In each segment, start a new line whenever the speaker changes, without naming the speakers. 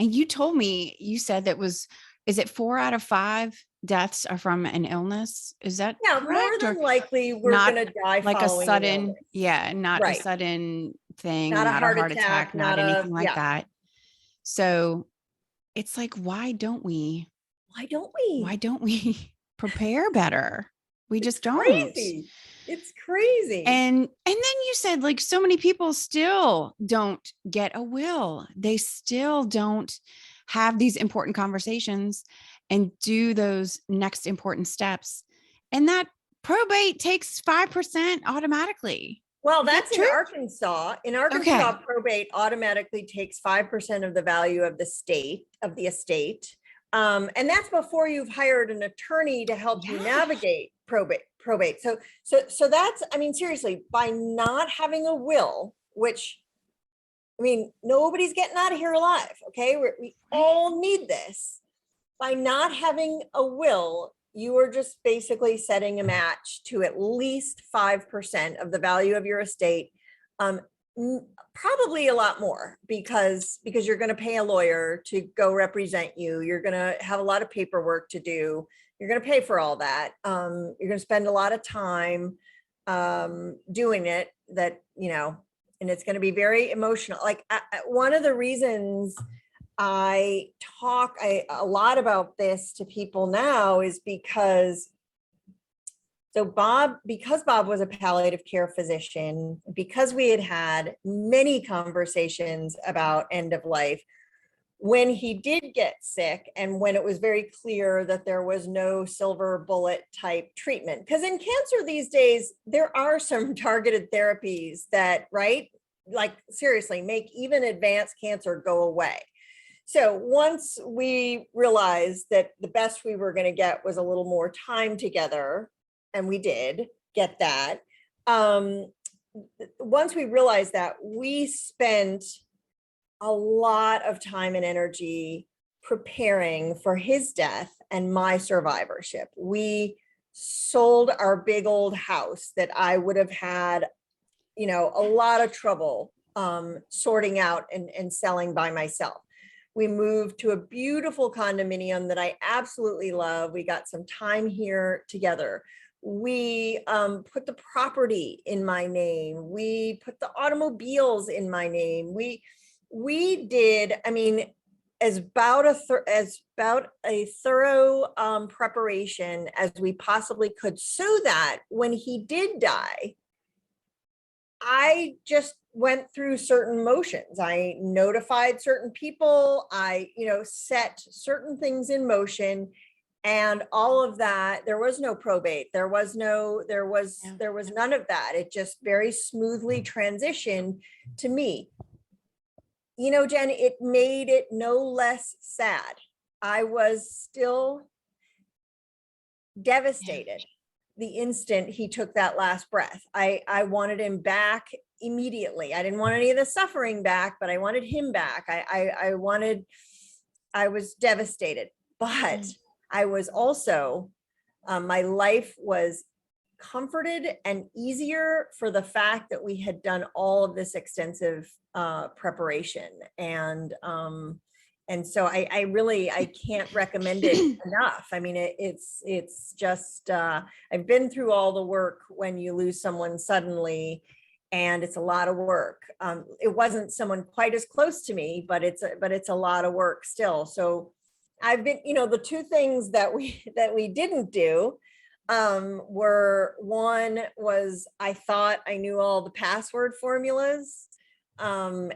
And you told me, you said is it 4 out of 5 deaths are from an illness? Is that
Yeah, more
correct? Or
than likely we're
not
going to die
like a
following an
sudden,
illness.
yeah, not a
Right.
sudden thing,
Not a
not a
heart
heart
attack,
attack, not
not a,
anything like
yeah.
that. So it's like,
Why don't
why
we?
don't we prepare better? We
It's
just don't.
crazy. It's crazy.
And then you said like so many people still don't get a will. They still don't have these important conversations and do those next important steps. And that probate takes 5% automatically.
Well,
Is that
that's in
true?
Arkansas. In Arkansas,
Okay.
probate automatically takes 5% of the value of the estate. And that's before you've hired an attorney to help you
Yeah.
navigate probate. So that's, I mean, seriously, by not having a will, which, I mean, nobody's getting out of here alive. Okay. We all need this. By not having a will, you are just basically setting a match to at least 5% of the value of your estate. Um, Probably a lot more because you're going to pay a lawyer to go represent you. You're going to have a lot of paperwork to do. You're going to pay for all that. You're going to spend a lot of time doing it, that, and it's going to be very emotional. Like one of the reasons I talk a lot about this to people now is because Bob was a palliative care physician, because we had many conversations about end of life, when he did get sick and when it was very clear that there was no silver bullet type treatment, because in cancer these days, there are some targeted therapies that, right, like seriously, make even advanced cancer go away. So once we realized that the best we were going to get was a little more time together, and we did get that. Once we realized that, we spent a lot of time and energy preparing for his death and my survivorship. We sold our big old house that I would have had, a lot of trouble sorting out and selling by myself. We moved to a beautiful condominium that I absolutely love. We got some time here together. We put the property in my name. We put the automobiles in my name. We did, I mean, as about a thorough preparation as we possibly could, so that when he did die, I just went through certain motions. I notified certain people. I, set certain things in motion, and all of that. There was no probate. There was none of that. It just very smoothly transitioned to me. Jen, it made it no less sad. I was still devastated the instant he took that last breath. I wanted him back immediately. I didn't want any of the suffering back, but I wanted him back. I was devastated, but I was also, my life was comforted and easier for the fact that we had done all of this extensive preparation. And so I can't recommend it enough. I mean, it's just, I've been through all the work when you lose someone suddenly, and it's a lot of work. It wasn't someone quite as close to me, but it's a lot of work still. So I've been, the two things that we didn't do were, one was I thought I knew all the password formulas. And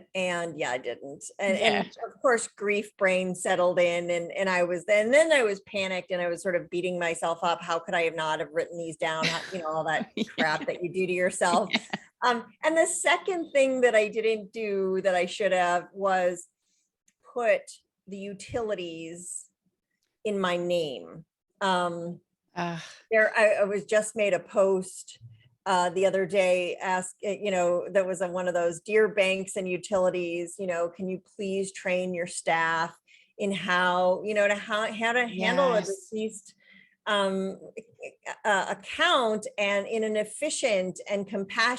yeah, I didn't. And of course, grief brain settled in, and then I was panicked, and I was sort of beating myself up. How could I have not have written these down? All that crap that you do to yourself. Yeah. And the second thing that I didn't do that I should have was put the utilities in my name. I was just made a post the other day, that was one of those, dear banks and utilities, can you please train your staff in how to handle a deceased account, and in an efficient and compassionate